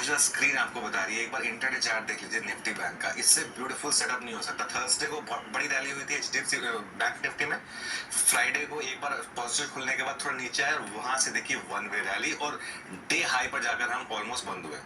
आज जो स्क्रीन आपको बता रही है, एक बार इंटरडे चार्ट देख लीजिए निफ्टी बैंक का। इससे ब्यूटीफुल सेटअप नहीं हो सकता। थर्सडे को बहुत बड़ी रैली हुई थी एचडीएफसी बैंक निफ्टी में। फ्राइडे को एक बार पॉजिटिव खुलने के बाद थोड़ा नीचे आया और वहां से देखिए वन वे रैली और डे हाई पर जाकर हम ऑलमोस्ट बंद हुए।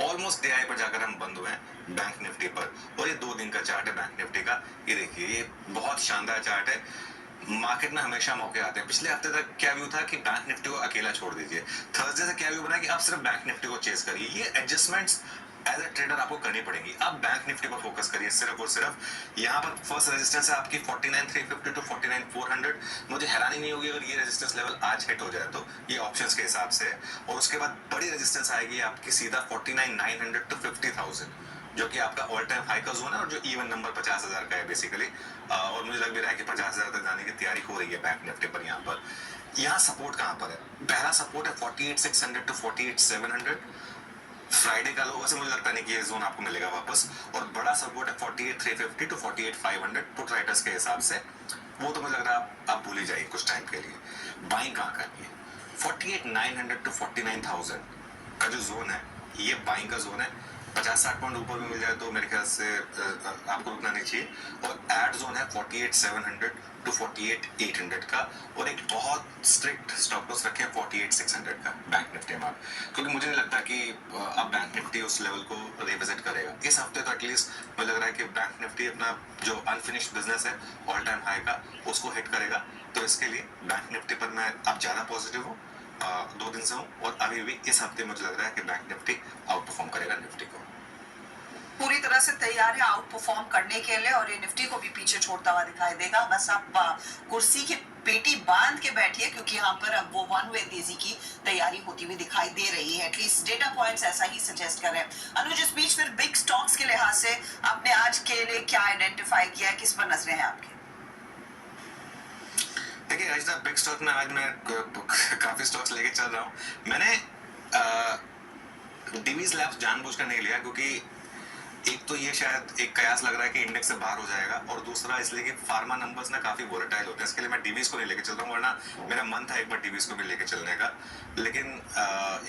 ऑलमोस्ट डे हाई पर जाकर हम बंद हुए हैं बैंक निफ्टी पर। और ये 2 दिन का चार्ट है बैंक निफ्टी का। ये देखिए, ये बहुत शानदार चार्ट है। मार्केट में हमेशा मौके आते हैं। पिछले हफ्ते तक क्या व्यू था कि बैंक निफ्टी को अकेला छोड़ दीजिए। थर्सडे से क्या व्यू बना कि आप सिर्फ बैंक निफ्टी को चेस करिए। ये एडजस्टमेंट्स एज ए ट्रेडर आपको करनी पड़ेगी। आप बैंक निफ्टी पर फोकस करिए सिर्फ और सिर्फ। यहाँ पर फर्स्ट रेजिस्टेंस है आपकी 49,350 टू 49,400। मुझे हैरानी नहीं होगी अगर ये रेजिस्टेंस लेवल आज हिट हो जाए तो, ये ऑप्शंस के हिसाब से। और उसके बाद बड़ी रेजिस्टेंस आएगी आपकी सीधा 49,900 टू 50,000, जो कि आपका ऑल टाइम हाई का जोन है और जो इवन नंबर 50,000 का है बेसिकली। और मुझे लग भी रहा है कि 50,000 तक जाने की तैयारी हो रही है बैंक निफ्टी पर। यहाँ सपोर्ट कहाँ पर है? पहला सपोर्ट है 48,600 टू 48,700। फ्राइडे का लो, वैसे मुझे लगता नहीं कि ये जोन आपको मिलेगा वापस। और बड़ा सपोर्ट है 48,350 टू 48,500 पुट राइटर्स के हिसाब से। वो तो मुझे लग रहा है आप भूल ही जाइए कुछ टाइम के लिए। बाइंग कहाँ करनी है? 48,900 टू 49,000 का जो जोन है, ये बाइंग का जोन है। 50-60 पॉइंट ऊपर भी मिल जाए तो मेरे ख्याल से आपको रुकना नहीं चाहिए। और एड जोन है 48,700 टू 48,800 का। और एक बहुत स्ट्रिक्ट स्टॉप लॉस रखे 48,600 का बैंक निफ्टी में, क्योंकि मुझे नहीं लगता कि अब बैंक निफ्टी उस लेवल को रिविजिट करेगा इस हफ्ते। तो एटलीस्ट मुझे लग रहा है कि बैंक निफ्टी अपना जो अनफिनिश्ड बिजनेस है ऑल टाइम हाई का, उसको हिट करेगा। तो इसके लिए बैंक निफ्टी पर मैं अब ज़्यादा पॉजिटिव हूँ। 2 दिन से हूँ। और अभी भी इस हफ्ते मुझे लग रहा है कि बैंक निफ्टी आउट परफॉर्म करेगा निफ्टी को। पूरी तरह से तैयार है आउट परफॉर्म करने के लिए और ये निफ्टी को भी पीछे छोड़ता हुआ दिखाई देगा। बस आप कुर्सी की पेटी बांध के बैठिए, क्योंकि यहाँ पर अब वो वन वे तेजी की तैयारी होती हुई दिखाई दे रही है। एटलीस्ट डेटा पॉइंट्स ऐसा ही सजेस्ट कर रहे हैं। अनुज, इस बीच फिर बिग स्टॉक्स के लिहाज से आपने आज के लिए क्या आइडेंटिफाई किया है, किस पर नजरें हैं आपकी? देखिए, आज तक बिग स्टॉक में आज मैं काफी स्टॉक्स लेके चल रहा हूँ। मैंने डीवीज लैब्स जानबूझकर नहीं लिया, क्योंकि एक तो ये शायद एक कयास लग रहा है कि इंडेक्स से बाहर हो जाएगा, और दूसरा इसलिए कि फार्मा नंबर्स ना काफी वोलेटाइल होते हैं। इसके लिए मैं डीवीज को नहीं लेके चल रहा हूँ, वरना मेरा मन था एक बार डीवीज को भी लेके चलने का। लेकिन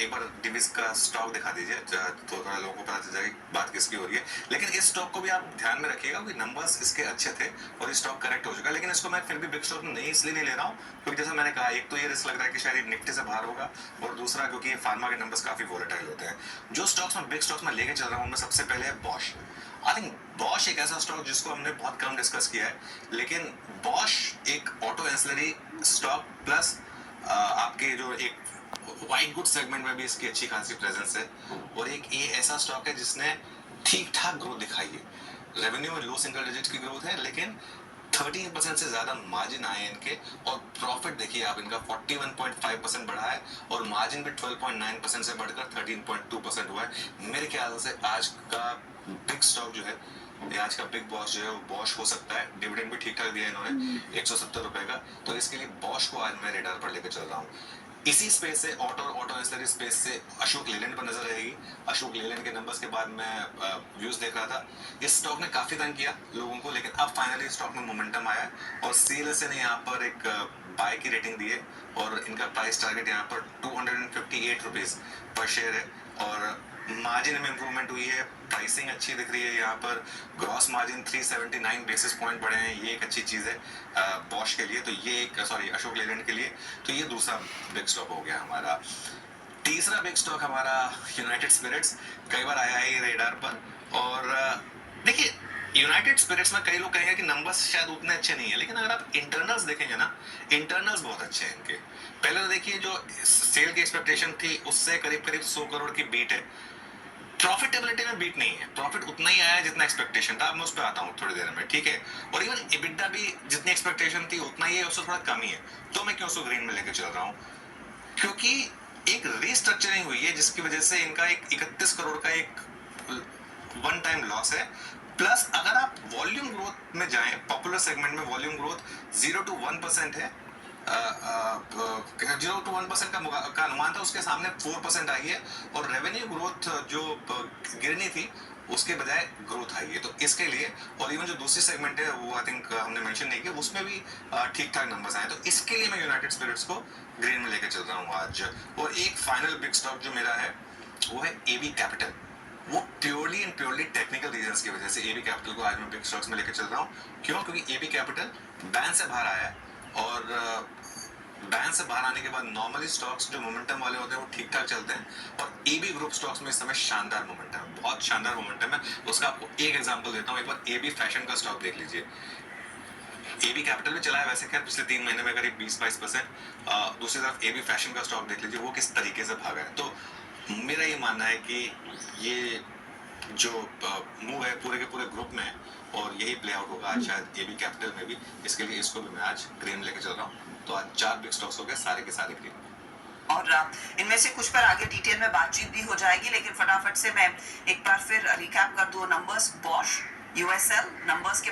एक बार डीवीज का स्टॉक दिखा दीजिए तो थोड़ा लोगों को पता चल जाएगी बात किसकी हो रही है। लेकिन इस स्टॉक को भी आप ध्यान में रखिएगा कि नंबर्स इसके अच्छे थे और ये स्टॉक करेक्ट हो चुका है। लेकिन इसको मैं फिर भी बिग स्टॉक नहीं इसलिए नहीं ले रहा हूँ क्योंकि जैसा मैंने कहा, एक तो ये रिस्क लग रहा है कि शायद निफ्टी से बाहर होगा, और दूसरा क्योंकि फार्मा के नंबर्स काफी वोलेटाइल होते हैं। जो स्टॉक्स में बिग स्टॉक्स में लेके चल रहा हूँ उनमें सबसे पहले है बॉश। आई थिंक बॉश एक ऐसा स्टॉक जिसको हमने बहुत कम डिस्कस किया है, लेकिन बॉश एक ऑटो एंसिलरी स्टॉक प्लस आपके जो एक वाइट गुड सेगमेंट में भी इसकी अच्छी खासी प्रेजेंस है। और एक ये ऐसा स्टॉक है जिसने ठीक ठाक ग्रोथ दिखाई है। रेवेन्यू में लो सिंगल डिजिट की ग्रोथ है, लेकिन 13% से ज्यादा मार्जिन आए इनके। और प्रॉफिट देखिए आप, इनका 41.5% बढ़ा है और मार्जिन भी 12.9% से बढ़कर 13.2% हुआ है। मेरे ख्याल से आज का बिग स्टॉक जो है, आज का बिग बॉस जो है वो बॉश हो सकता है। डिविडेंड भी ठीक ठाक दिया इन्होंने 170 रुपए का। तो इसके लिए बॉश को आज मैं रेडार पर लेकर चल रहा हूँ। इसी स्पेस से ऑटो एंसिलरी स्पेस से अशोक लेलैंड पर नजर रहेगी। अशोक लेलैंड के नंबर्स के बाद मैं व्यूज देख रहा था। इस स्टॉक ने काफी तंग किया लोगों को, लेकिन अब फाइनली स्टॉक में मोमेंटम आया और सीएलएसए ने यहाँ पर एक बाय की रेटिंग दी है और इनका प्राइस टारगेट यहाँ पर 258 रुपीज पर शेयर है। और मार्जिन में इंप्रूवमेंट हुई है, प्राइसिंग अच्छी दिख रही है। यहाँ पर ग्रॉस मार्जिन 379 बेसिस पॉइंट बढ़े हैं, ये एक अच्छी चीज है बॉश के लिए। तो ये एक अशोक लेलैंड के लिए। तो ये दूसरा बिग स्टॉक हो गया हमारा। तीसरा बिग स्टॉक हमारा यूनाइटेड स्पिरिट्स, कई बार आया है ये रेडार पर। और देखिए, यूनाइटेड स्पिरिट्स में कई लोग कहेंगे कि नंबर्स शायद उतने अच्छे नहीं है, लेकिन अगर आप इंटरनल्स देखेंगे ना, इंटरनल्स बहुत अच्छे हैं इनके। पहले तो देखिए, जो सेल की एक्सपेक्टेशन थी उससे करीब करीब 100 करोड़ की बीट है। प्रॉफिटेबिलिटी में बीट नहीं है, प्रॉफिट उतना ही आया है जितना एक्सपेक्टेशन था। अब मैं उस पर आता हूँ थोड़ी देर में, ठीक है। और इवन EBITDA भी जितनी एक्सपेक्टेशन थी उतना ही है, उससे थोड़ा कम ही है। तो मैं क्यों उसको ग्रीन में लेके चल रहा हूँ? क्योंकि एक रीस्ट्रक्चरिंग हुई है जिसकी वजह से इनका एक 31 करोड़ का एक वन टाइम लॉस है। प्लस अगर आप वॉल्यूम ग्रोथ में जाएं, पॉपुलर सेगमेंट में वॉल्यूम ग्रोथ 0 to 1% है। 0 to 1% का अनुमान था, उसके सामने 4% आई है। और रेवेन्यू ग्रोथ जो गिरनी थी उसके बजाय ग्रोथ आई है। तो इसके लिए, और इवन जो दूसरी सेगमेंट है वो आई थिंक हमने मेंशन नहीं किया, उसमें भी ठीक ठाक नंबर्स आए। तो इसके लिए मैं यूनाइटेड स्पिरिट्स को ग्रीन में लेकर चल रहा हूँ आज। और एक फाइनल बिग स्टॉक जो मेरा है वो है एबी कैपिटल। वो purely and purely technical reasons की वजह से एबी कैपिटल को आज मैं बिग स्टॉक्स में लेकर चल रहा हूँ। क्यों? क्योंकि एबी कैपिटल बैन से बाहर आया है और बैन से बाहर आने के बाद नॉर्मली स्टॉक्स जो मोमेंटम वाले होते हैं वो ठीक ठाक चलते हैं और एबी ग्रुप स्टॉक्स में इस समय शानदार मोमेंटम है, बहुत शानदार मोमेंटम है। उसका आपको एक एग्जांपल देता हूँ, एक बार एबी फैशन का स्टॉक देख लीजिए। एबी कैपिटल में चला है वैसे खैर पिछले 3 महीने में करीब 20-22%। दूसरी तरफ एबी फैशन का स्टॉक देख लीजिए वो किस तरीके से भागा है। तो मेरा ये मानना है कि ये जो मूव है पूरे के पूरे ग्रुप में है और यही प्ले आउट होगा आज शायद एबी कैपिटल में भी। इसके लिए इसको भी मैं आज ग्रीन लेके चल रहा हूँ। तो आज 4 बिग स्टॉक्स हो गए, सारे के सारे ग्रीन। और इनमें से कुछ पर आगे डिटेल में बातचीत भी हो जाएगी, लेकिन फटाफट से मैं एक बार फिर रिकैप कर दूं नंबर्स। बॉश यूएसएल नंबर्स के